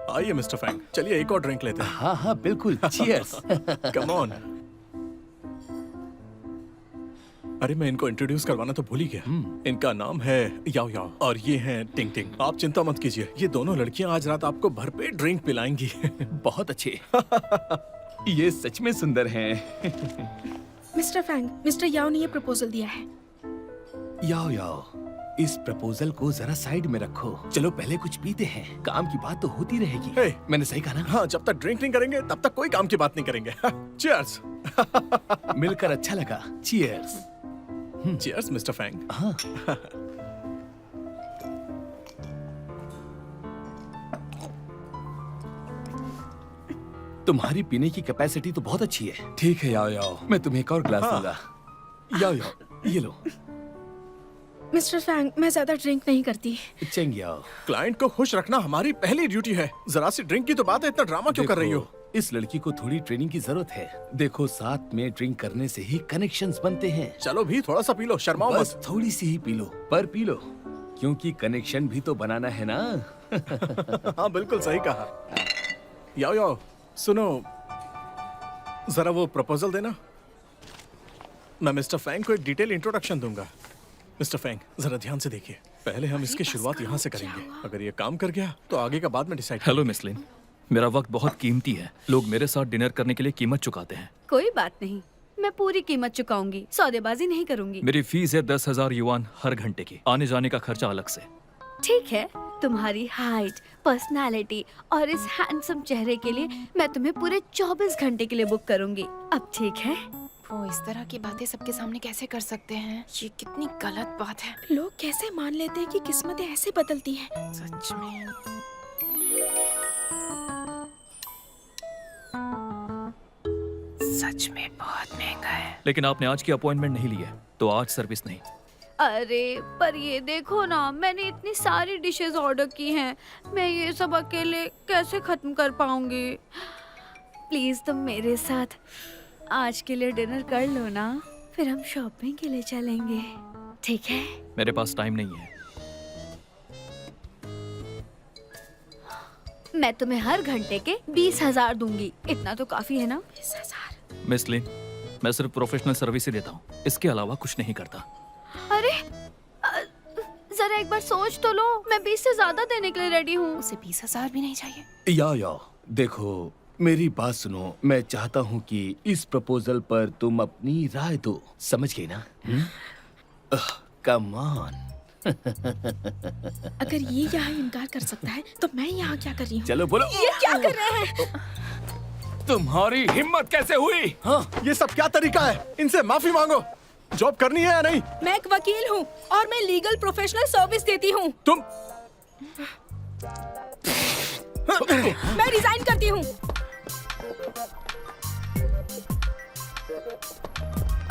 आइए mister Fang, चलिए एक और ड्रिंक लेते हैं। हाँ हाँ बिल्कुल, चीयर्स। Come on. अरे मैं इनको इंट्रोड्यूस करवाना तो भूल ही गया। इनका नाम है याओ याओ और ये हैं टिंग टिंग। आप चिंता मत कीजिए, ये दोनों लड़कियां आज रात आपको भरपेट ड्रिंक पिलाएंगी। बहुत अच्छे। ये सच में सुंदर हैं। मिस्टर फैंग, मिस्टर याओ ने ये प्रपोजल दिया है। याओ याओ, इस प्रपोजल को जरा साइड में रखो। चलो पहले कुछ पीते हैं, काम की बात तो होती रहेगी। Hey, मैंने सही कहा ना? हाँ, जब तक ड्रिंक नहीं करेंगे तब तक कोई काम की बात नहीं करेंगे। चीयर्स। मिलकर अच्छा लगा। चीयर्स। Cheers mister Fang. हाँ। तुम्हारी पीने की कैपेसिटी तो बहुत अच्छी है। ठीक है याओ याओ, मैं तुम्हें एक और ग्लास दूंगा। याओ याओ, ये लो। मिस्टर फैंग, मैं ज्यादा ड्रिंक नहीं करती। चेंग याओ। क्लाइंट को खुश रखना हमारी पहली ड्यूटी है। जरा सी ड्रिंक की तो बात है, इतना ड्रामा क्यों कर रही हो? इस लड़की को थोड़ी ट्रेनिंग की जरूरत है। देखो, साथ में ड्रिंक करने से ही कनेक्शंस बनते हैं। चलो भी थोड़ा सा पी लो, शर्माओ बस मत। थोड़ी सी ही पी लो, पर पी लो, क्योंकि कनेक्शन भी तो बनाना है ना। हाँ बिल्कुल सही कहा। याओ याओ, सुनो, जरा वो प्रपोजल देना। मैं मिस्टर फैंग को एक डिटेल इंट्रोडक्शन दूंगा। मिस्टर फैंग, जरा ध्यान से देखिए। पहले हम इसकी शुरुआत यहाँ से करेंगे। अगर ये काम कर गया तो आगे का बाद में डिसाइड। हेलो मिस लिन, मेरा वक्त बहुत कीमती है। लोग मेरे साथ डिनर करने के लिए कीमत चुकाते हैं। कोई बात नहीं, मैं पूरी कीमत चुकाऊंगी, सौदेबाजी नहीं करूंगी। मेरी फीस है 10,000 युआन हर घंटे की, आने जाने का खर्चा अलग से। ठीक है, तुम्हारी हाइट, पर्सनालिटी और इस हैंडसम चेहरे के लिए मैं तुम्हें पूरे 24 घंटे के लिए बुक करूंगी। अब ठीक है? वो इस तरह की बातें सबके सामने कैसे कर सकते हैं? ये कितनी गलत बात है। लोग कैसे मान लेते हैं कि किस्मतें ऐसे बदलती हैं? सच में। सच में बहुत महंगा है। लेकिन आपने आज की अपॉइंटमेंट नहीं ली है, तो आज सर्विस नहीं। अरे पर ये देखो ना, मैंने इतनी सारी डिशेस ऑर्डर की हैं, मैं ये सब अकेले कैसे खत्म कर पाऊंगी? प्लीज तुम मेरे साथ आज के लिए डिनर कर लो ना, फिर हम शॉपिंग के लिए चलेंगे, ठीक है? मेरे पास टाइम नहीं है। मैं तुम्हें हर घंटे के 20,000 दूंगी। इतना तो काफी है ना? 20,000। मिस लिन, मैं सिर्फ प्रोफेशनल सर्विस ही देता हूँ, इसके अलावा कुछ नहीं करता। अरे जरा एक बार सोच तो लो, मैं 20 से ज्यादा देने के लिए रेडी हूँ। उसे 20,000 भी नहीं चाहिए। याओ याओ, देखो मेरी बात सुनो। मैं चाहता हूँ कि इस प्रपोजल पर तुम अपनी राय दो, समझ गई ना? Come on. अगर ये यहाँ इनकार कर सकता है तो मैं यहाँ क्या कर रही हूँ? चलो बोलो। ये क्या कर रहे हैं? तुम्हारी हिम्मत कैसे हुई? हाँ, ये सब क्या तरीका है? इनसे माफी मांगो। जॉब करनी है या नहीं? मैं एक वकील हूँ और मैं लीगल प्रोफेशनल सर्विस देती हूँ। तुम मैं रिजाइन करती हूँ।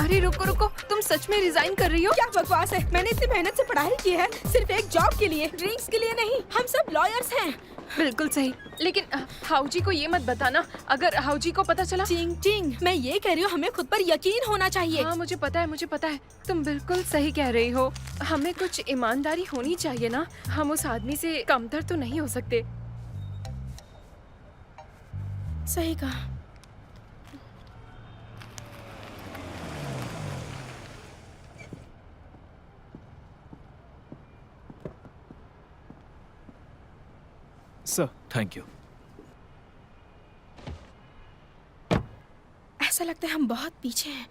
अरे रुको रुको, तुम सच में रिजाइन कर रही हो? क्या बकवास है? मैंने इतनी मेहनत से पढ़ाई की है, सिर्फ एक जॉब के लिए, ड्रिंक्स के लिए नहीं। हम सब लॉयर्स हैं। बिल्कुल सही, लेकिन हाउजी को ये मत बताना। अगर हाउजी को पता चला। चिंग चिंग, मैं ये कह रही हूँ, हमें खुद पर यकीन होना चाहिए। हाँ मुझे पता है, मुझे पता है, तुम बिल्कुल सही कह रही हो। हमें कुछ ईमानदारी होनी चाहिए ना। हम उस आदमी से कमतर तो नहीं हो सकते। सही कहा। Sir, thank you. ऐसा लगता है हम बहुत पीछे हैं।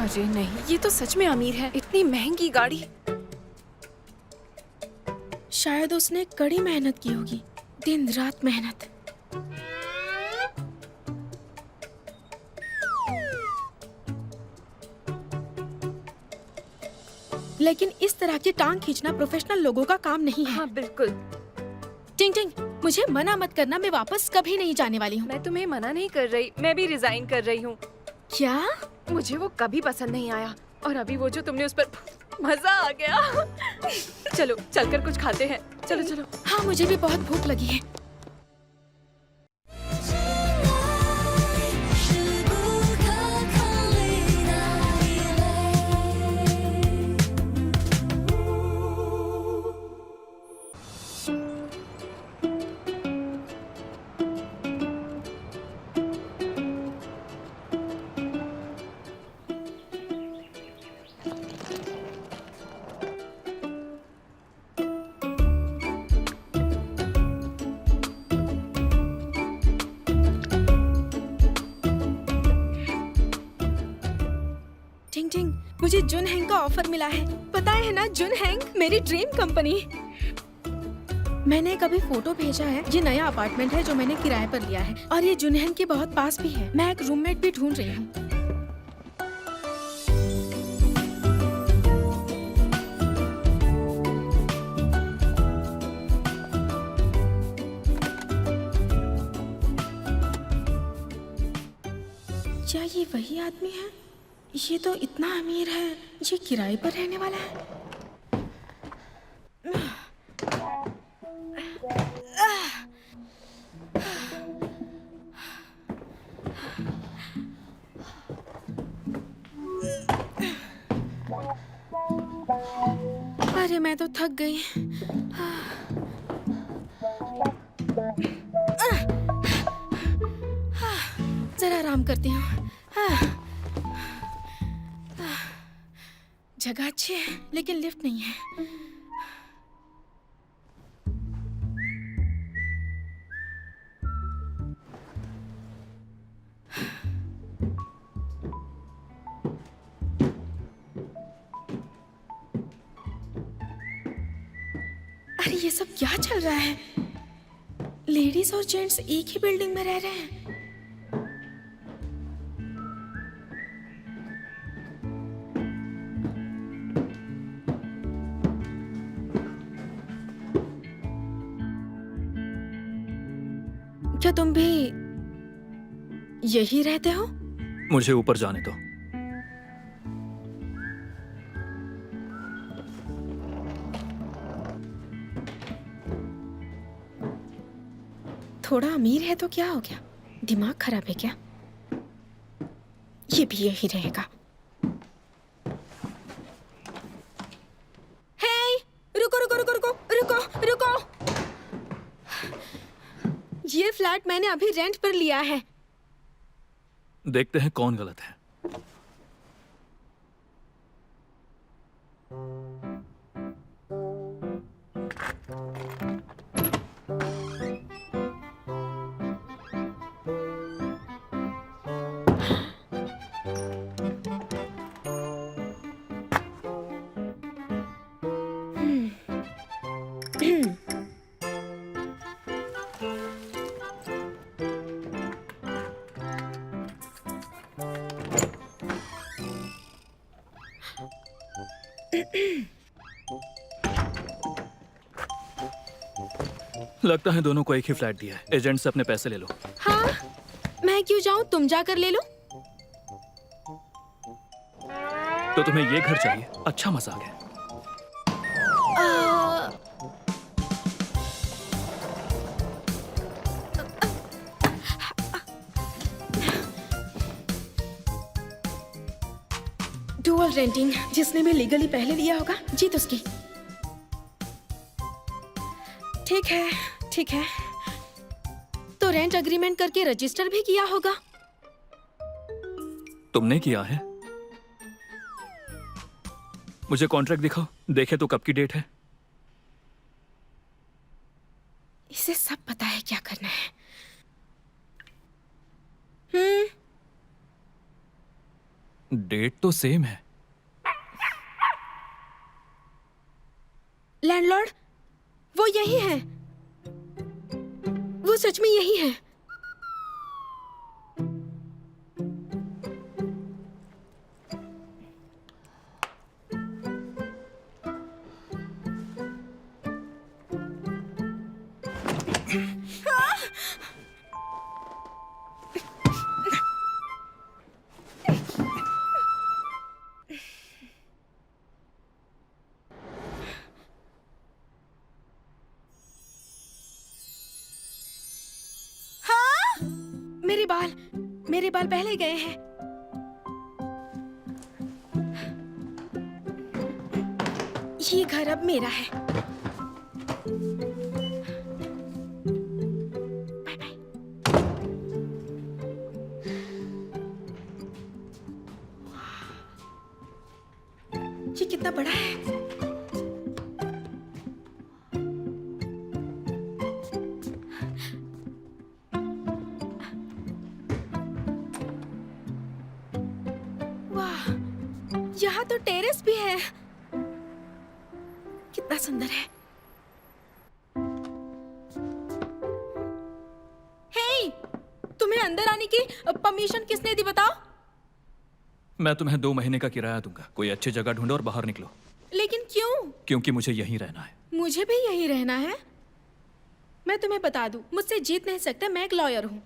अरे नहीं, ये तो सच में अमीर है। इतनी महंगी गाड़ी। शायद उसने कड़ी मेहनत की होगी, दिन रात मेहनत। लेकिन इस तरह की टांग खींचना प्रोफेशनल लोगों का काम नहीं है। हाँ बिल्कुल। टिंग टिंग, मुझे मना मत करना, मैं वापस कभी नहीं जाने वाली हूँ। मैं तुम्हें मना नहीं कर रही, मैं भी रिजाइन कर रही हूँ। क्या? मुझे वो कभी पसंद नहीं आया, और अभी वो जो तुमने उस पर मजा आ गया। चलो चलकर कुछ खाते हैं। चलो चलो। हाँ, मुझे भी बहुत भूख लगी है। टिंग टिंग, मुझे जुन हैंग का ऑफर मिला है। पता है ना, जुन हैंग मेरी ड्रीम कंपनी। मैंने कभी फोटो भेजा है। ये नया अपार्टमेंट है जो मैंने किराए पर लिया है, और ये जुन हैंग के बहुत पास भी है। मैं एक रूममेट भी ढूंढ रही हूँ। क्या ये वही आदमी है? ये तो इतना अमीर है, ये किराए पर रहने वाला है। अरे मैं तो थक गई। जरा आराम करती हूँ। जगह अच्छी है लेकिन लिफ्ट नहीं है। अरे ये सब क्या चल रहा है? लेडीज और जेंट्स एक ही बिल्डिंग में रह रहे हैं। क्या तुम भी यही रहते हो? मुझे ऊपर जाने दो। थोड़ा अमीर है तो क्या हो गया? दिमाग खराब है क्या? ये भी यही रहेगा। हे, रुको रुको रुको रुको रुको रुको। ये फ्लैट मैंने अभी रेंट पर लिया है। देखते हैं कौन गलत है। लगता है दोनों को एक ही फ्लैट दिया है। एजेंट से अपने पैसे ले लो। हाँ, मैं क्यों जाऊं? तुम जाकर ले लो। तो तुम्हें ये घर चाहिए? अच्छा मजाक है। डुअल रेंटिंग, जिसने भी लीगली पहले लिया होगा जीत उसकी। ठीक है ठीक है, तो रेंट अग्रीमेंट करके रजिस्टर भी किया होगा। तुमने किया है? मुझे कॉन्ट्रैक्ट दिखाओ, देखे तो कब की डेट है। इसे सब पता है क्या करना है। डेट तो सेम है। लैंडलॉर्ड, वो यही है। वो सच में यही है। मेरे बाल पहले गए हैं। ये घर अब मेरा है। Bye bye. ये कितना बड़ा है। यहाँ तो टेरेस भी है। कितना सुंदर है। हे, तुम्हें अंदर आने की परमिशन किसने दी बताओ? मैं तुम्हें 2 महीने का किराया दूंगा। कोई अच्छी जगह ढूंढो और बाहर निकलो। लेकिन क्यों? क्योंकि मुझे यहीं रहना है। मुझे भी यहीं रहना है। मैं तुम्हें बता दूं, मुझसे जीत नहीं सकते। मैं एक लॉयर हूँ।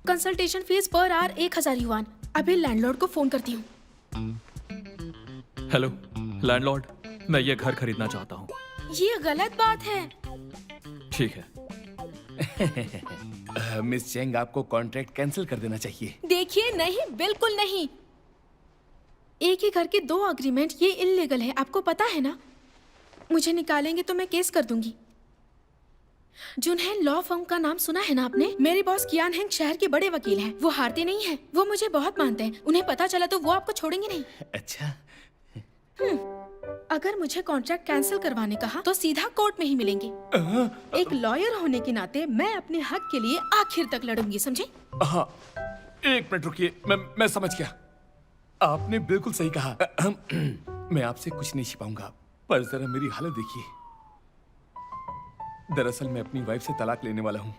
Consultation fees per hour 1000 yuan. अभी लैंडलॉर्ड को फोन करती हूँ। हेलो लैंडलॉर्ड, मैं ये घर खरीदना चाहता हूँ। ये गलत बात है। ठीक है। मिस चेंग, आपको कॉन्ट्रैक्ट कैंसिल कर देना चाहिए। देखिए, नहीं, बिल्कुल नहीं। एक ही घर के 2 अग्रीमेंट, ये इल्लीगल है। आपको पता है ना? मुझे निकालेंगे तो मैं केस कर दूंगी। जुनहेन लॉ फर्म का नाम सुना है ना आपने? मेरे बॉस कियान हेंग शहर के बड़े वकील हैं। वो हारते नहीं हैं। वो मुझे बहुत मानते हैं। उन्हें पता चला तो वो आपको छोड़ेंगे नहीं। अच्छा। अगर मुझे कॉन्ट्रैक्ट कैंसिल करवाने कहा तो सीधा कोर्ट में ही मिलेंगे। एक लॉयर होने के नाते मैं अपने हक के लिए आखिर तक लड़ूंगी, समझे? हाँ, 1 मिनट रुकिए। मैं समझ गया। आपने बिल्कुल सही कहा। मैं आपसे कुछ नहीं छिपाऊंगा, पर जरा मेरी हालत देखिए। दरअसल मैं अपनी वाइफ से तलाक लेने वाला हूँ।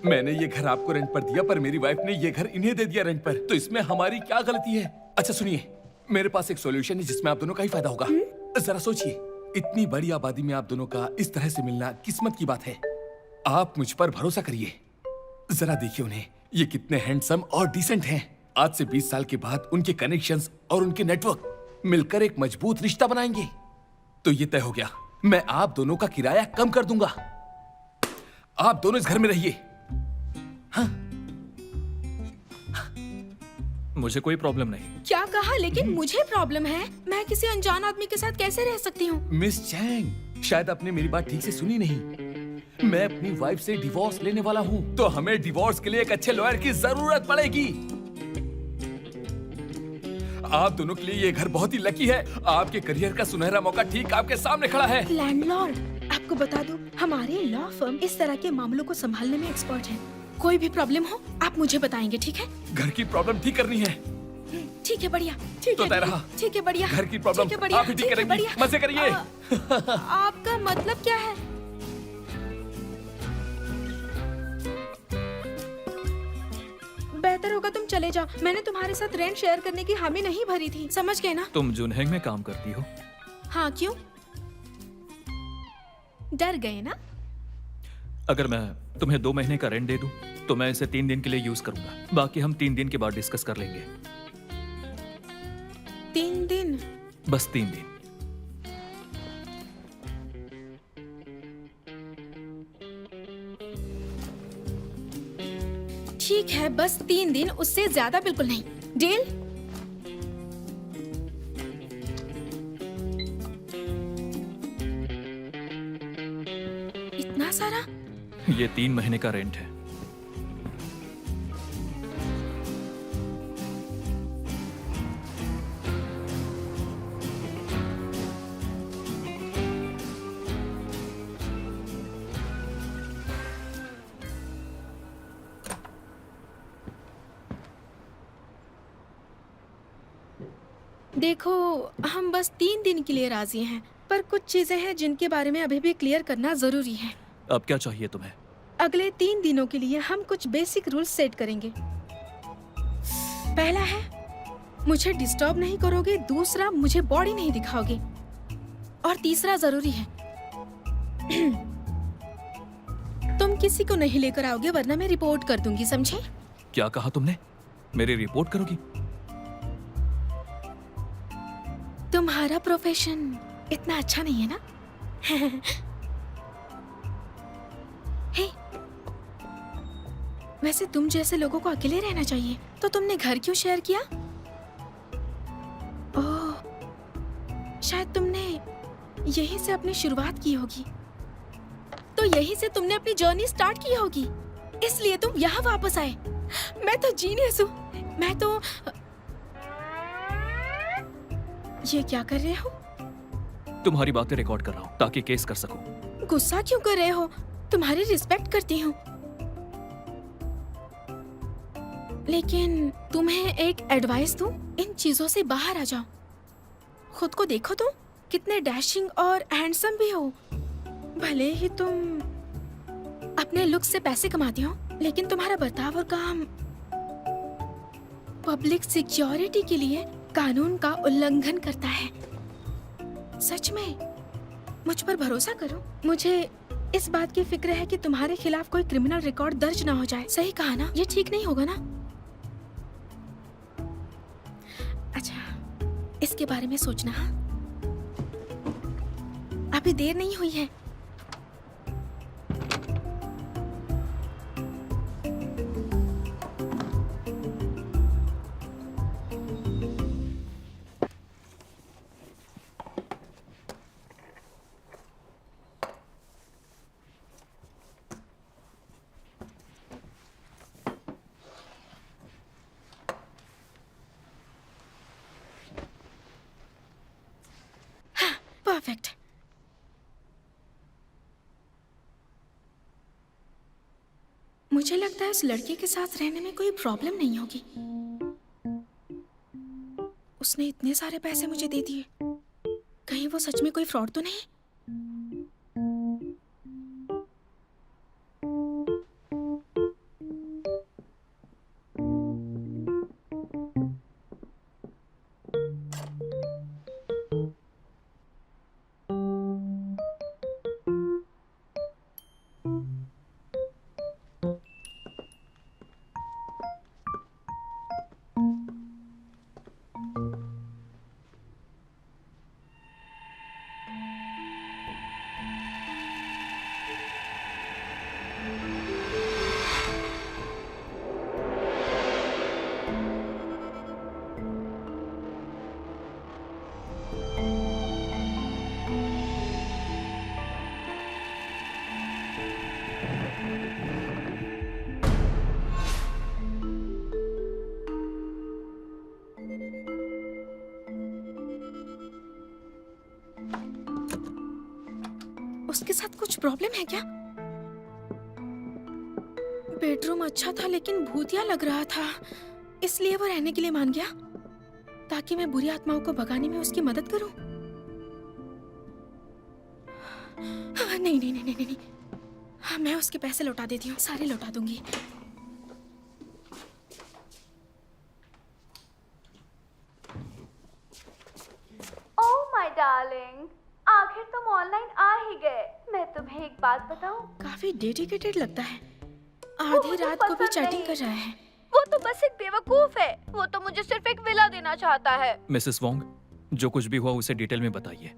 मैंने ये घर आपको रेंट पर दिया, पर मेरी वाइफ ने ये घर इन्हें दे दिया रेंट पर। तो इसमें हमारी क्या गलती है? अच्छा सुनिए, मेरे पास एक सॉल्यूशन है जिसमें आप दोनों का ही फायदा होगा। जरा सोचिए, इतनी बड़ी आबादी में आप दोनों का इस तरह से मिलना किस्मत की बात है। आप मुझ पर भरोसा करिए। जरा देखिए उन्हें, ये कितने हैंडसम और डिसेंट हैं। आज से 20 साल के बाद उनके कनेक्शंस और उनके नेटवर्क मिलकर एक मजबूत रिश्ता बनाएंगे। तो ये तय हो गया, मैं आप दोनों का किराया कम कर दूंगा। आप दोनों इस घर में रहिए। हाँ? मुझे कोई प्रॉब्लम नहीं। क्या कहा? लेकिन मुझे प्रॉब्लम है। मैं किसी अनजान आदमी के साथ कैसे रह सकती हूँ? मिस चैंग, शायद आपने मेरी बात ठीक से सुनी नहीं। मैं अपनी वाइफ से डिवोर्स लेने वाला हूँ, तो हमें डिवोर्स के लिए एक अच्छे लॉयर की जरूरत पड़ेगी। आप दोनों के लिए ये घर बहुत ही लकी है। आपके करियर का सुनहरा मौका ठीक आपके सामने खड़ा है। लैंडलॉर्ड, आपको बता दूं, हमारे लॉ फर्म इस तरह के मामलों को संभालने में एक्सपर्ट है। कोई भी प्रॉब्लम हो, आप मुझे बताएंगे, ठीक है? घर की प्रॉब्लम ठीक करनी है। ठीक है, बढ़िया। ठीक तो है, तय रहा। ठीक है, बढ़िया। घर की प्रॉब्लम ठीक है, बढ़िया। आप ही ठीक ठीक है, करेंगी। बढ़िया। मजे करिए। आपका मतलब क्या है? बेहतर होगा तुम चले जाओ। मैंने तुम्हारे साथ रेंट शेयर करने की हामी नहीं भरी थी, समझ गए ना? तुम जुनहेंग में काम करती हो? हाँ, क्यों? डर गए ना? अगर मैं तुम्हें 2 महीने का रेंट दे दूं, तो मैं इसे 3 दिन के लिए यूज करूंगा। बाकी हम 3 दिन के बाद डिस्कस कर लेंगे। 3 दिन? बस 3 दिन। ठीक है, बस 3 दिन, उससे ज्यादा बिल्कुल नहीं। डील? इतना सारा? ये 3 महीने का रेंट है। देखो, हम बस 3 दिन के लिए राजी हैं, पर कुछ चीजें हैं जिनके बारे में अभी भी क्लियर करना जरूरी है। अब क्या चाहिए तुम्हें? अगले 3 दिनों के लिए हम कुछ बेसिक रूल्स सेट करेंगे। पहला है, मुझे डिस्टर्ब नहीं करोगे। दूसरा, मुझे बॉडी नहीं दिखाओगे। और तीसरा जरूरी है, तुम किसी को नहीं लेकर आओगे, वरना मैं रिपोर्ट कर दूंगी, समझे? क्या कहा तुमने? मेरी रिपोर्ट करोगी? तुम्हारा प्रोफेशन इतना अच्छा नहीं है ना? हे, वैसे तुम जैसे लोगों को अकेले रहना चाहिए, तो तुमने घर क्यों शेयर किया? ओह, शायद तुमने यहीं से अपनी शुरुआत की होगी, तो यहीं से तुमने अपनी जर्नी स्टार्ट की होगी, इसलिए तुम यहाँ वापस आए। मैं तो जीनियस हूँ। मैं तो ये क्या कर रहे हो? तुम्हारी बातें रिकॉर्ड कर रहा हूँ ताकि केस कर सकूं। गुस्सा क्यों कर रहे हो? तुम्हारी रिस्पेक्ट करती हूँ, लेकिन तुम्हें एक एडवाइस दूं, इन चीजों से बाहर आ जाओ। खुद को देखो, तुम कितने डैशिंग और हैंडसम भी हो। भले ही तुम अपने लुक से पैसे कमाती हो, लेकिन तुम्हारा बर्ताव और काम पब्लिक सिक्योरिटी के लिए कानून का उल्लंघन करता है। सच में, मुझ पर भरोसा करो। मुझे इस बात की फिक्र है कि तुम्हारे खिलाफ कोई क्रिमिनल रिकॉर्ड दर्ज ना हो जाए। सही कहा ना? ये ठीक नहीं होगा ना? अच्छा, इसके बारे में सोचना। हाँ, अभी देर नहीं हुई है। परफेक्ट। मुझे लगता है उस लड़के के साथ रहने में कोई प्रॉब्लम नहीं होगी। उसने इतने सारे पैसे मुझे दे दिए, कहीं वो सच में कोई फ्रॉड तो नहीं? उसके साथ कुछ प्रॉब्लम है क्या? बेडरूम अच्छा था, लेकिन भूतिया लग रहा था, इसलिए वो रहने के लिए मान गया, ताकि मैं बुरी आत्माओं को भगाने में उसकी मदद करूं। नहीं नहीं नहीं नहीं नहीं, हाँ, मैं उसके पैसे लौटा देती हूँ, सारे लौटा दूंगी। ओह माय डार्लिंग, आखिर तुम ऑनलाइन आ ही गए। मैं तुम्हें एक बात बताऊं? काफी डेडिकेटेड लगता है। वो आधी मुझे रात को भी पसंद चैटिंग नहीं। कर रहा है। वो तो बस एक बेवकूफ है। वो तो मुझे सिर्फ एक विला देना चाहता है। मिसेस वोंग, जो कुछ भी हुआ उसे डिटेल में बताइए।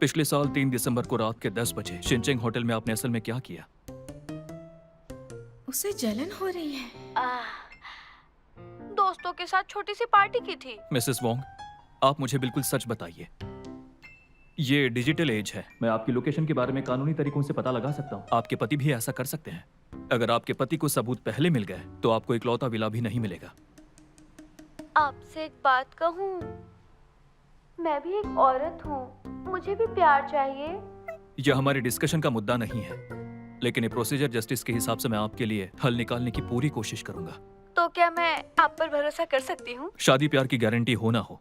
पिछले साल 3 दिसंबर को रात के 10 बजे शिनचेंग होटल में आपने असल में क्या किया? उसे जलन हो रही है। दोस्तों के साथ छोटी सी पार्टी की थी। मिसेस वोंग, आप मुझे बिल्कुल सच बताइए। ये डिजिटल एज है, मैं आपकी लोकेशन के बारे में कानूनी तरीकों से पता लगा सकता हूँ। आपके पति भी ऐसा कर सकते हैं। अगर आपके पति को सबूत पहले मिल गए तो आपको इकलौता विला भी नहीं मिलेगा। आपसे एक बात कहूँ, मैं भी एक औरत हूँ, मुझे भी प्यार चाहिए। यह हमारे डिस्कशन का मुद्दा नहीं है, लेकिन ये प्रोसीजर जस्टिस के हिसाब से मैं आपके लिए हल निकालने की पूरी कोशिश करूंगा। तो क्या मैं आप पर भरोसा कर सकती हूँ? शादी प्यार की गारंटी हो ना हो,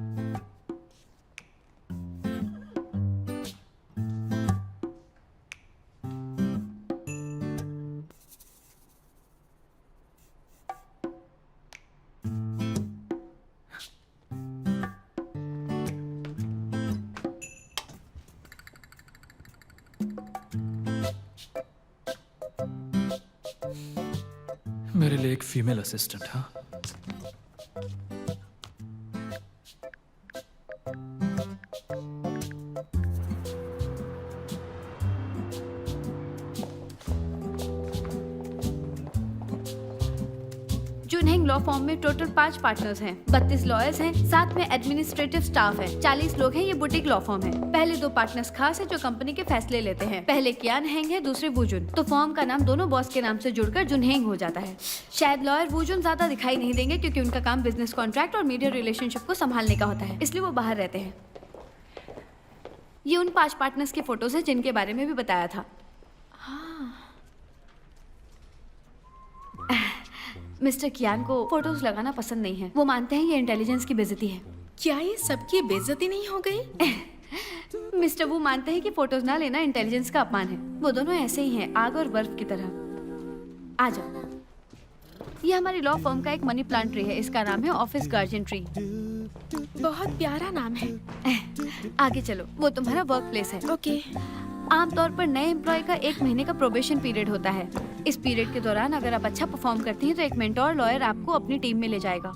मेरे लिए एक फीमेल असिस्टेंट, हाँ? जुनहेंग लॉ फॉर्म में टोटल 5 पार्टनर्स हैं, 32 लॉयर्स हैं, साथ में एडमिनिस्ट्रेटिव स्टाफ है, 40 लोग हैं। ये बुटीक लॉ फॉर्म है। पहले 2 पार्टनर्स खास है जो कंपनी के फैसले लेते हैं। पहले कियान हेंग है, दूसरे वूजुन। तो फॉर्म का नाम दोनों बॉस के नाम से जुड़कर जुनहेंग हो जाता है। शायद लॉयर वूजुन ज्यादा दिखाई नहीं देंगे क्योंकि उनका काम बिजनेस कॉन्ट्रैक्ट और मीडिया रिलेशनशिप को संभालने का होता है, इसलिए वो बाहर रहते हैं। ये उन 5 पार्टनर्स की फोटोज है जिनके बारे में भी बताया था। मिस्टर कियान को फोटोज लगाना पसंद नहीं है। वो मानते हैं ये इंटेलिजेंस की बेइज्जती है। क्या ये सबकी बेइज्जती नहीं हो गई? मिस्टर वो मानते हैं कि फोटोज ना लेना इंटेलिजेंस का अपमान है। वो दोनों ऐसे ही हैं, आग और बर्फ की तरह। आ जाओ। ये हमारी लॉ फर्म का एक मनी प्लांट ट्री है। इसका नाम है ऑफिस गार्जियन ट्री। बहुत प्यारा नाम है। आगे चलो, वो तुम्हारा वर्क प्लेस है। ओके। आमतौर पर नए एम्प्लॉय का 1 महीने का प्रोबेशन पीरियड होता है। इस पीरियड के दौरान अगर आप अच्छा परफॉर्म करती हैं तो एक मेंटोर लॉयर आपको अपनी टीम में ले जाएगा।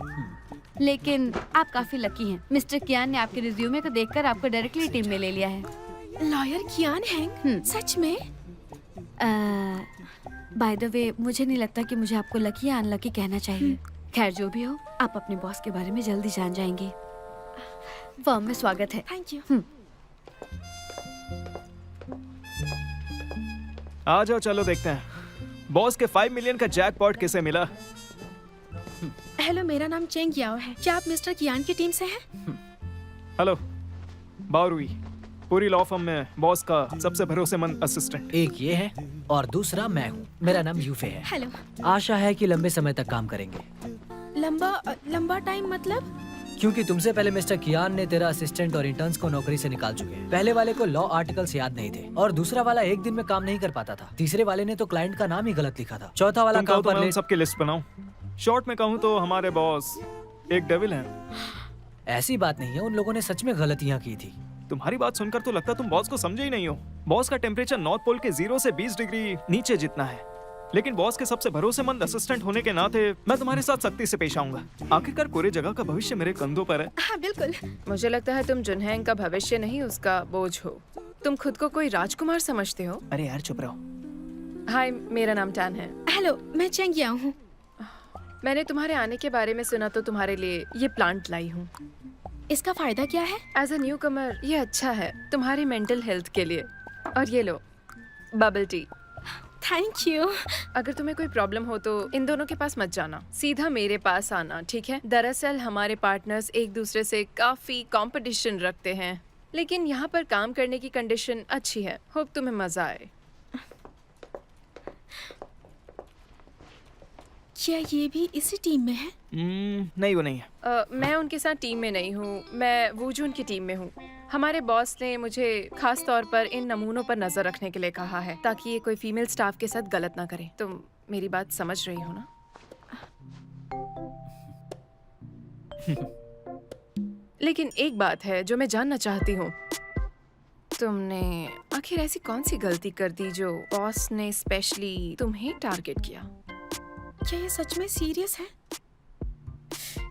लेकिन आप काफी लकी हैं। मिस्टर कियान ने आपके रिज्यूमे को देखकर आपको डायरेक्टली टीम में ले लिया है। लॉयर कियान हेंग? सच में? बाय द वे, मुझे नहीं लगता कि मुझे आपको लकी या अनलकी कहना चाहिए। खैर जो भी हो, आप अपने बॉस के बारे में जल्दी जान जाएंगे। फर्म में स्वागत है। Thank you. आ जाओ, चलो देखते हैं बॉस के 5 मिलियन का जैकपॉट किसे मिला। हेलो, मेरा नाम चेंग याओ है। क्या आप मिस्टर कियान की टीम से हैं? हेलो, बाओरुई, पूरी लॉ फर्म में बॉस का सबसे भरोसेमंद असिस्टेंट। एक ये है और दूसरा मैं हूँ। मेरा नाम यूफे है। हेलो। आशा है कि लंबे समय तक काम करेंगे। लंबा टाइम मतलब? क्योंकि तुमसे पहले मिस्टर कियान ने तेरा असिस्टेंट और इंटर्न्स को नौकरी से निकाल चुके हैं। पहले वाले को लॉ आर्टिकल्स याद नहीं थे और दूसरा वाला एक दिन में काम नहीं कर पाता था। तीसरे वाले ने तो क्लाइंट का नाम ही गलत लिखा था। चौथा वाला तुम काम कहो तो पर मैं ले। उन सबकी लिस्ट बनाऊं। शॉर्ट में कहूँ तो हमारे बॉस एक डेविल हैं। ऐसी बात नहीं है, उन लोगों ने सच में गलतियाँ की थी। तुम्हारी बात सुनकर तो लगता तुम बॉस को समझे ही नहीं हो। बॉस का टेम्परेचर नॉर्थ पोल के 0 से 20 डिग्री नीचे जितना है। लेकिन बॉस के सबसे भरोसेमंद असिस्टेंट होने के नाते मैं तुम्हारे साथ सख्ती से पेश आऊंगा। आखिरकार पूरे जगह का भविष्य मेरे कंधों पर है। हाँ बिल्कुल। मुझे लगता है तुम जुनहेंग का भविष्य नहीं, उसका बोझ हो। तुम खुद को कोई राजकुमार समझते हो? अरे यार चुप रहो। हाय, मेरा नाम टैन है। हेलो, मैं चेंग याओ हूँ। मैंने तुम्हारे आने के बारे में सुना तो तुम्हारे लिए ये प्लांट लाई हूँ। इसका फायदा क्या है? एज अ न्यू कमर ये अच्छा है तुम्हारी मेंटल हेल्थ के लिए। और ये लो, बबल टी। Thank you. अगर तुम्हें कोई प्रॉब्लम हो तो इन दोनों के पास मत जाना, सीधा मेरे पास आना, ठीक है? दरअसल हमारे पार्टनर्स एक दूसरे से काफी कंपटीशन रखते हैं, लेकिन यहाँ पर काम करने की कंडीशन अच्छी है। होप तुम्हें मजा आए। क्या ये भी इसी टीम में है? नहीं, वो नहीं है। मैं उनके साथ टीम में नहीं हूँ, मैं वूजुन की टीम में हूँ। हमारे बॉस ने मुझे खास तौर पर इन नमूनों पर नजर रखने के लिए कहा है ताकि ये कोई फीमेल स्टाफ के साथ गलत ना करे। तुम मेरी बात समझ रही हो ना? लेकिन एक बात है जो मैं जानना चाहती हूँ, तुमने आखिर ऐसी कौन सी गलती कर दी जो बॉस ने स्पेशली तुम्हें टारगेट किया? क्या ये सच में सीरियस है?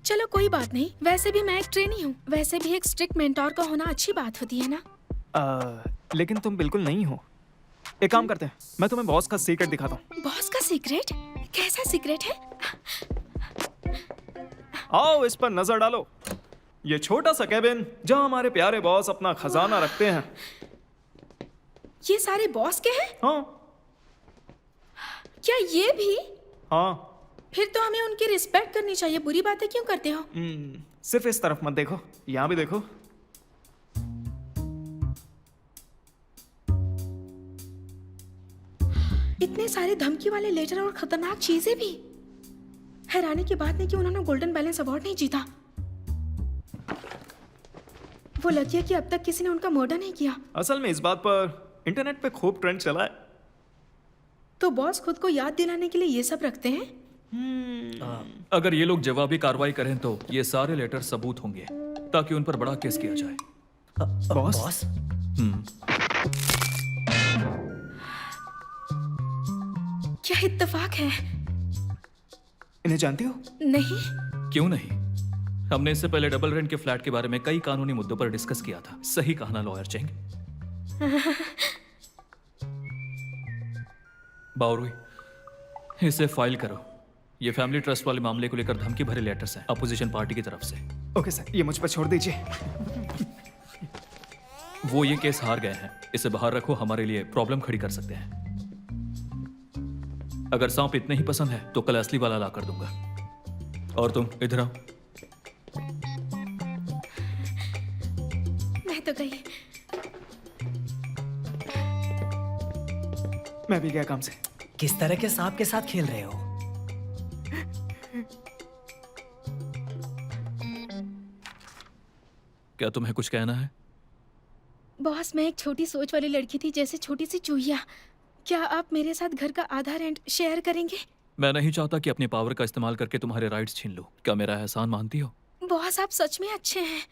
चलो कोई बात नहीं, वैसे भी मैं एक ट्रेनी हूँ। वैसे भी एक स्ट्रिक्ट मेंटोर का होना अच्छी बात होती है ना? लेकिन तुम बिल्कुल नहीं हो। एक काम करते हैं, मैं तुम्हें बॉस का सीक्रेट दिखाता हूँ। बॉस का सीक्रेट? कैसा सीक्रेट है? आओ इस पर नजर डालो। ये छोटा सा केबिन जहाँ हमारे प्यारे बॉस अपना खजाना रखते हैं। ये सारे बॉस के हैं? हाँ क्या ये भी? हाँ। फिर तो हमें उनकी रिस्पेक्ट करनी चाहिए। बुरी बातें क्यों करते हो? सिर्फ इस तरफ मत देखो, यहाँ भी देखो। इतने सारे धमकी वाले लेटर और खतरनाक चीजें भी। हैरानी की बात नहीं कि उन्होंने गोल्डन बैलेंस अवार्ड नहीं जीता। वो लकी है कि अब तक किसी ने उनका मर्डर नहीं किया। असल में इस बात पर इंटरनेट पे खूब ट्रेंड चला है। तो बॉस खुद को याद दिलाने के लिए ये सब रखते हैं? अगर ये लोग जवाबी कार्रवाई करें तो ये सारे लेटर सबूत होंगे ताकि उन पर बड़ा केस किया जाए। बॉस? क्या इत्तेफाक है? इन्हें जानती हो? नहीं। क्यों नहीं? हमने इससे पहले डबल रेंट के फ्लैट के बारे में कई कानूनी मुद्दों पर डिस्कस किया था। सही कहा ना लॉयर चेंग? बावरुई, इसे फाइल करो। ये फैमिली ट्रस्ट वाले मामले को लेकर धमकी भरे लेटर्स हैं अपोजिशन पार्टी की तरफ से। ओके सर, ये मुझ पर छोड़ दीजिए। वो ये केस हार गए हैं, इसे बाहर रखो, हमारे लिए प्रॉब्लम खड़ी कर सकते हैं। अगर सांप इतने ही पसंद है तो कल असली वाला ला कर दूंगा। और तुम इधर आओ। मैं तो गई। मैं भी गया काम से। किस तरह के सांप के साथ खेल रहे हो? क्या तुम्हें कुछ कहना है? बॉस, मैं एक छोटी सोच वाली लड़की थी, जैसे छोटी सी चूहिया। क्या आप मेरे साथ घर का आधा रेंट शेयर करेंगे? मैं नहीं चाहता कि अपनी पावर का इस्तेमाल करके तुम्हारे राइट्स छीन लूं। क्या मेरा एहसान मानती हो? बॉस, आप सच में अच्छे हैं।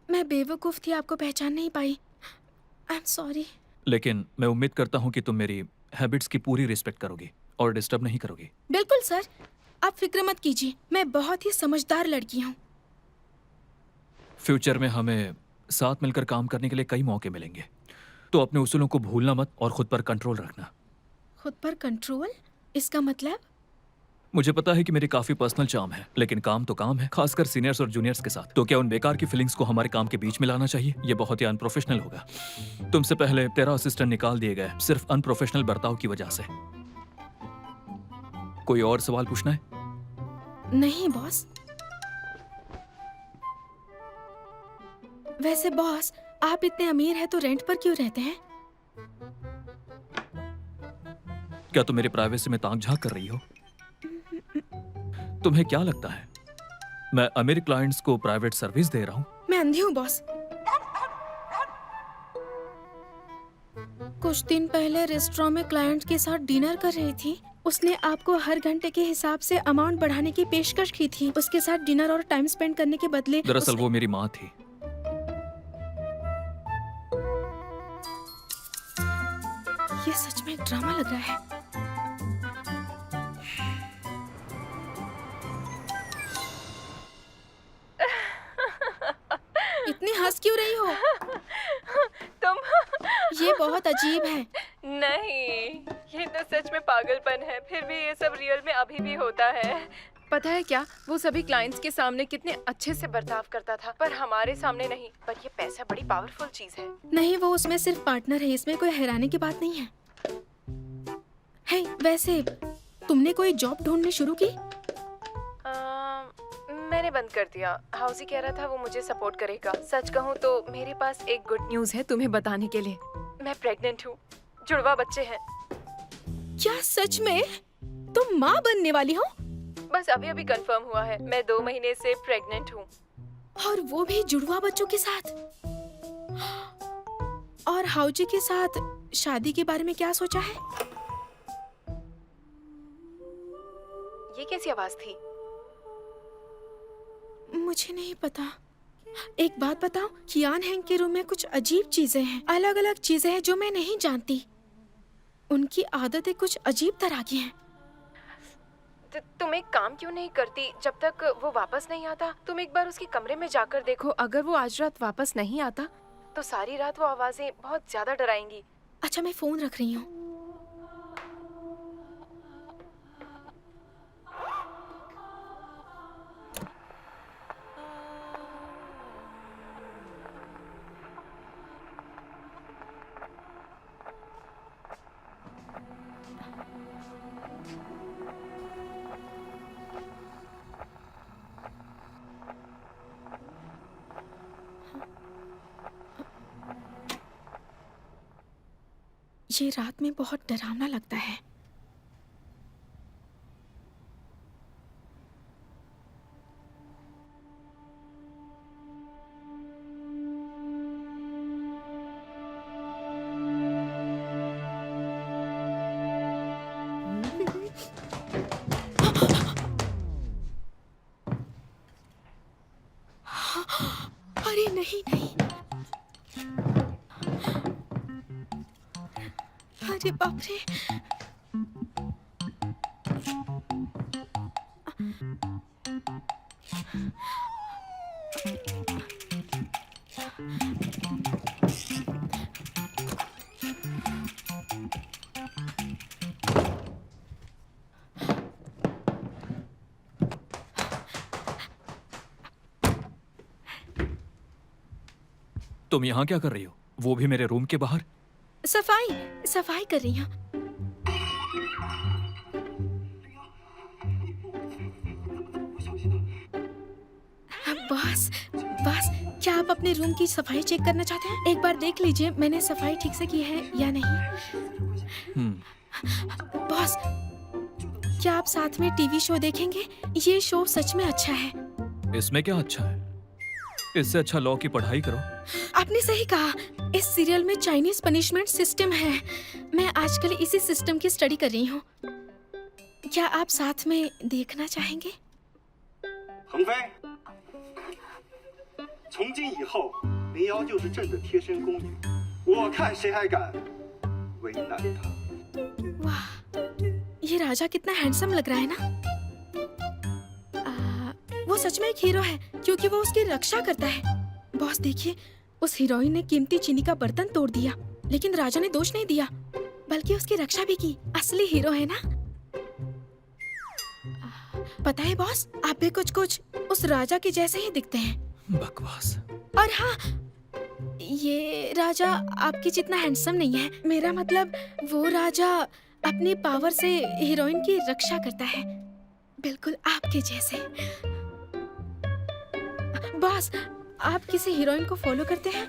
मैं बेवकूफ थी, आपको पहचान नहीं पाई। I am sorry. लेकिन मैं उम्मीद करता हूं कि तुम मेरी हैबिट्स की पूरी रिस्पेक्ट करोगी और डिस्टर्ब नहीं करोगी। बिल्कुल सर, आप फिक्र मत कीजिए, मैं बहुत ही समझदार लड़की हूँ। फ्यूचर में हमें साथ मिलकर काम करने के लिए कई मौके मिलेंगे, तो अपने उसूलों को भूलना मत और खुद पर कंट्रोल रखना। खुद पर कंट्रोल? इसका मतलब? मुझे पता है कि मेरी काफी पर्सनल चार्म है, लेकिन काम तो काम है, खासकर सीनियर्स और जूनियर्स के साथ। तो क्या उन बेकार की फीलिंग्स को हमारे काम के बीच में लाना चाहिए? ये बहुत ही अनप्रोफेशनल होगा। तुमसे पहले 13 असिस्टेंट निकाल दिए गए सिर्फ अनप्रोफेशनल बर्ताव की वजह से। कोई और सवाल पूछना है? नहीं बॉस। वैसे बॉस, आप इतने अमीर हैं तो रेंट पर क्यों रहते हैं? क्या तुम मेरे प्राइवेसी में ताक झांक कर रही हो? तुम्हें क्या लगता है मैं अमीर क्लाइंट्स को प्राइवेट सर्विस दे रहा हूं? मैं अंधी हूँ बॉस। कुछ दिन पहले रेस्टोरेंट में क्लाइंट के साथ डिनर कर रही थी। उसने आपको हर घंटे के हिसाब से अमाउंट बढ़ाने की पेशकश की थी। उसके साथ डिनर और टाइम स्पेंड करने के बदले दरअसल वो मेरी माँ थी। ये सच में एक ड्रामा लग रहा है। इतनी हंस क्यों रही हो? तुम ये बहुत अजीब है। नहीं, ये तो सच में पागलपन है। फिर भी ये सब रियल में अभी भी होता है। पता है क्या, वो सभी क्लाइंट्स के सामने कितने अच्छे से बर्ताव करता था, पर हमारे सामने नहीं। पर ये पैसा बड़ी पावरफुल चीज है। नहीं, वो उसमें सिर्फ पार्टनर है, इसमें कोई हैरानी की बात नहीं है। हे, वैसे तुमने कोई जॉब ढूंढनी शुरू की? मैंने बंद कर दिया। हाउसी कह रहा था वो मुझे सपोर्ट करेगा। सच कहूँ तो मेरे पास एक गुड न्यूज है तुम्हें बताने के लिए। मैं प्रेग्नेंट हूँ, जुड़वा बच्चे हैं। क्या सच में? तुम माँ बनने वाली हो? बस अभी अभी कंफर्म हुआ है। मैं 2 महीने से प्रेग्नेंट हूँ। और वो भी जुड़वा बच्चों के साथ। और हाउजी के साथ शादी के बारे में क्या सोचा है? ये कैसी आवाज थी? मुझे नहीं पता। एक बात बताओ, कियान हैंग के रूम में कुछ अजीब चीजें हैं, अलग अलग चीजें हैं जो मैं नहीं जानती। उनकी आदतें कुछ अजीब तरह की हैं। तुम एक काम क्यों नहीं करती? जब तक वो वापस नहीं आता, तुम एक बार उसके कमरे में जाकर देखो। अगर वो आज रात वापस नहीं आता तो सारी रात वो आवाजें बहुत ज्यादा डराएंगी। अच्छा, मैं फोन रख रही हूँ। ये रात में बहुत डरावना लगता है। अरे नहीं नहीं, अरे बाप रे। तुम यहाँ क्या कर रही हो? वो भी मेरे रूम के बाहर? सफाई कर रही हूँ। बॉस बॉस, क्या आप अपने रूम की सफाई चेक करना चाहते हैं? एक बार देख लीजिए मैंने सफाई ठीक से की है या नहीं। बॉस, क्या आप साथ में टीवी शो देखेंगे? ये शो सच में अच्छा है। इसमें क्या अच्छा है? इससे अच्छा लॉ की पढ़ाई करो। आपने सही कहा, इस सीरियल में चाइनीज पनिशमेंट सिस्टम है। मैं आजकल इसी सिस्टम की स्टडी कर रही हूँ। क्या आप साथ में देखना चाहेंगे? 恒飞，从今以后，林瑶就是朕的贴身宫女，我看谁还敢为难她。 वाह, ये राजा कितना हैंडसम लग रहा है ना। वो सच में एक हीरो है क्योंकि वो उसकी रक्षा करता है। बॉस देखिए, उस हीरोइन ने कीमती चीनी का बर्तन तोड़ दिया, लेकिन राजा ने दोष नहीं दिया, बल्कि उसकी रक्षा भी की। असली हीरो है ना। पता है बॉस, आप भी कुछ उस राजा के जैसे ही दिखते हैं। बकवास। और हाँ, ये राजा आपकी जितना हैंडसम नहीं है। मेरा मतलब वो राजा अपनी पावर से हीरोइन की रक्षा करता है, बिल्कुल आपके जैसे। बॉस, आप किसी हीरोइन को फॉलो करते हैं?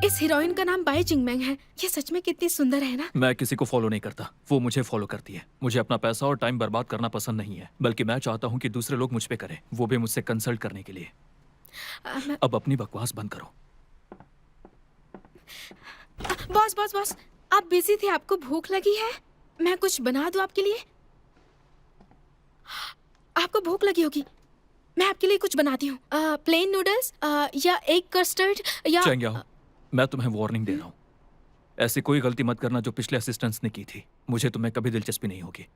इस हीरोइन का नाम बाई जिंगमैंग है। ये सच में कितनी सुंदर है ना। मैं किसी को फॉलो नहीं करता, वो मुझे फॉलो करती है। मुझे अपना पैसा और टाइम बर्बाद करना पसंद नहीं है, बल्कि मैं चाहता हूँ कि दूसरे लोग मुझ पे करें, वो भी मुझसे कंसल्ट करने के लिए। अब अपनी बकवास बंद करो। बॉस, आप बिजी थे, आपको भूख लगी है? मैं कुछ बना दूं आपके लिए? आपको भूख लगी होगी, मैं आपके लिए कुछ बनाती हूँ। प्लेन नूडल्स या एग कस्टर्ड या चेंग्याओ, मैं तुम्हें वार्निंग दे रहा हूँ, ऐसी कोई गलती मत करना जो पिछले असिस्टेंट्स ने की थी। मुझे तुम्हें कभी दिलचस्पी नहीं होगी।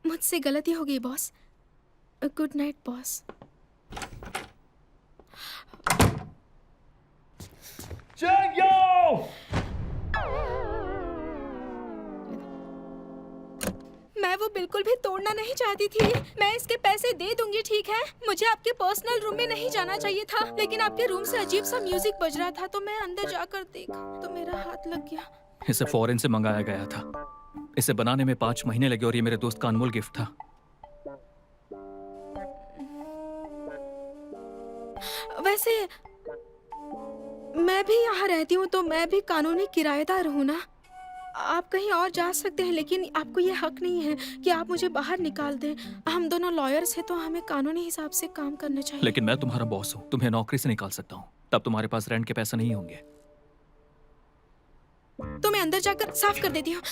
मुझसे गलती हो गई बॉस। Good night boss. मैं वो बिल्कुल भी तोड़ना नहीं चाहती थी। मैं इसके पैसे दे दूंगी, ठीक है? मुझे आपके पर्सनल रूम में नहीं जाना चाहिए था, लेकिन आपके रूम से अजीब सा म्यूजिक बज रहा था, तो मैं अंदर जाकर देखा तो मेरा हाथ लग गया। इसे फॉरेन से मंगाया गया था। इसे बनाने में 5 महीने लगे और ये मेरे दोस्त का अनमोल गिफ्ट था। वैसे मैं भी यहाँ रहती हूँ, तो मैं भी कानूनी किराएदार हूँ ना। आप कहीं और जा सकते हैं, लेकिन आपको ये हक नहीं है कि आप मुझे बाहर निकाल दें। हम दोनों लॉयर्स हैं, तो हमें कानूनी हिसाब से काम करना चाहिए। लेकिन मैं तुम्हारा बॉस हूँ, तुम्हें नौकरी से निकाल सकता हूँ। तब तुम्हारे पास रेंट के पैसे नहीं होंगे। तो मैं अंदर जाकर साफ कर देती हूँ।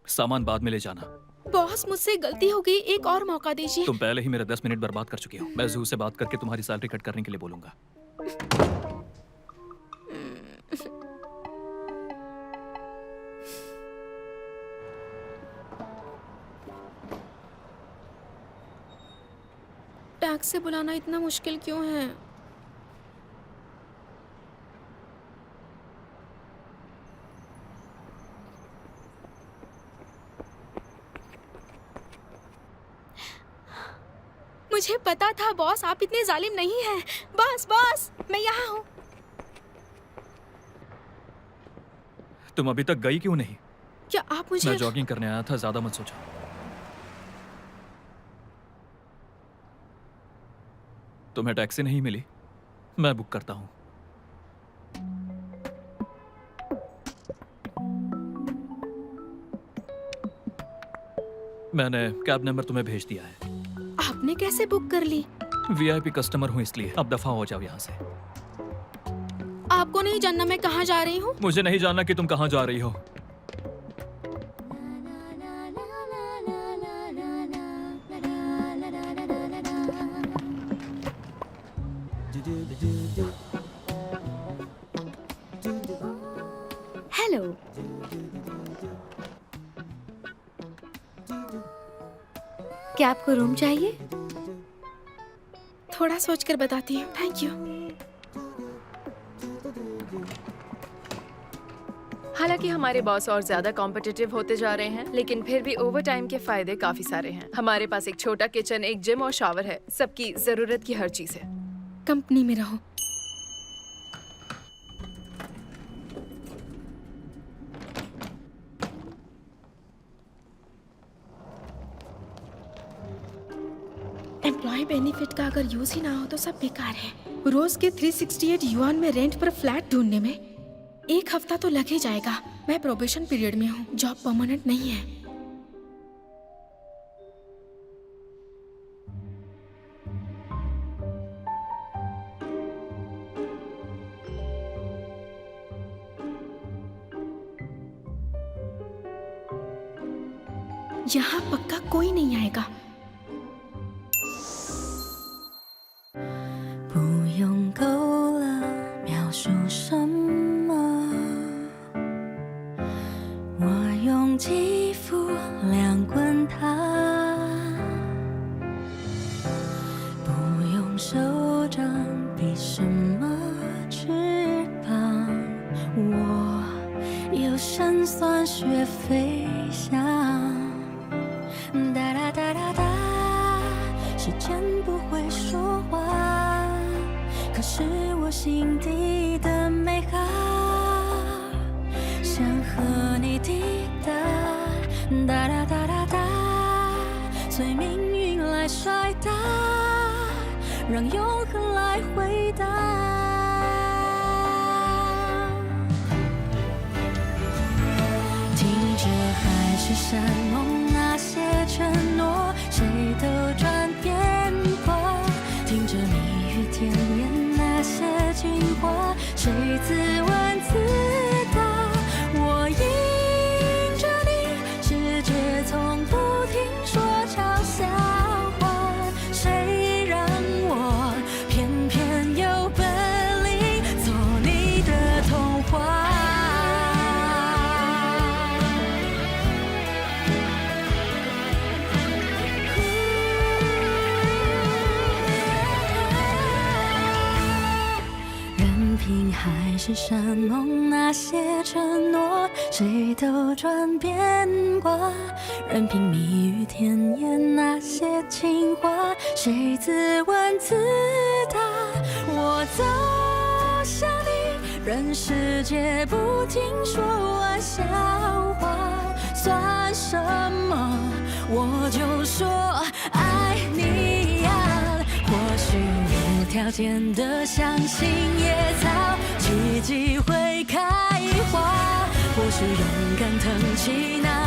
सामान बाद में ले जाना। बॉस, मुझसे गलती हो गई, एक और मौका दीजिए। तुम पहले ही मेरे 10 मिनट बर्बाद कर चुकी हो। मैं जू से बात करके तुम्हारी सैलरी कट करने के लिए बोलूंगा। टैक्सी बुलाना इतना मुश्किल क्यों है? मुझे पता था बॉस, आप इतने जालिम नहीं हैं। बॉस, मैं यहाँ हूँ। तुम अभी तक गई क्यों नहीं? क्या आप मुझे? मैं जॉगिंग करने आया था, ज्यादा मत सोचो। तुम्हें टैक्सी नहीं मिली? मैं बुक करता हूँ। मैंने कैब नंबर तुम्हें भेज दिया है। आपने कैसे बुक कर ली? वीआईपी कस्टमर हूँ इसलिए। अब दफा हो जाओ यहाँ से। आपको नहीं जानना मैं कहाँ जा रही हूँ? मुझे नहीं जानना कि तुम कहाँ जा रही हो। हेलो। क्या आपको रूम चाहिए? थोड़ा सोच कर बताती हूँ, थैंक यू। हालांकि हमारे बॉस और ज्यादा कॉम्पिटिटिव होते जा रहे हैं, लेकिन फिर भी ओवर टाइम के फायदे काफी सारे हैं। हमारे पास एक छोटा किचन, एक जिम और शावर है। सबकी जरूरत की हर चीज है। कंपनी में रहो। एम्प्लॉय बेनिफिट का अगर यूज ही ना हो तो सब बेकार है। रोज के 368 युआन में रेंट पर फ्लैट ढूंढने में 1 हफ्ता तो लग ही जाएगा। मैं प्रोबेशन पीरियड में हूँ, जॉब परमानेंट नहीं है। यहाँ पक्का कोई नहीं आएगा। 不用够了描述什么，我用肌肤量滚它，不用手掌比什么翅膀，我有神算学飞翔。哒哒哒哒哒，时间不会说话，可是我心底的美好，想和你抵达。哒哒哒哒哒，随命运来甩大，让永恒来回答。听着海誓山盟那些承诺，谁都转变过。听着蜜语甜言那些情话，谁自问自答。我迎着你，世界从不停说场笑话，谁让我偏偏有本领做你的童话。任凭海誓山盟那些承诺，谁都转变过。任凭蜜语甜言那些情话，谁自问自答。我走向你，任世界不停说玩笑话，算什么？我就说爱你呀。或许无条件的相信野草，奇迹会开花。或许勇敢腾起那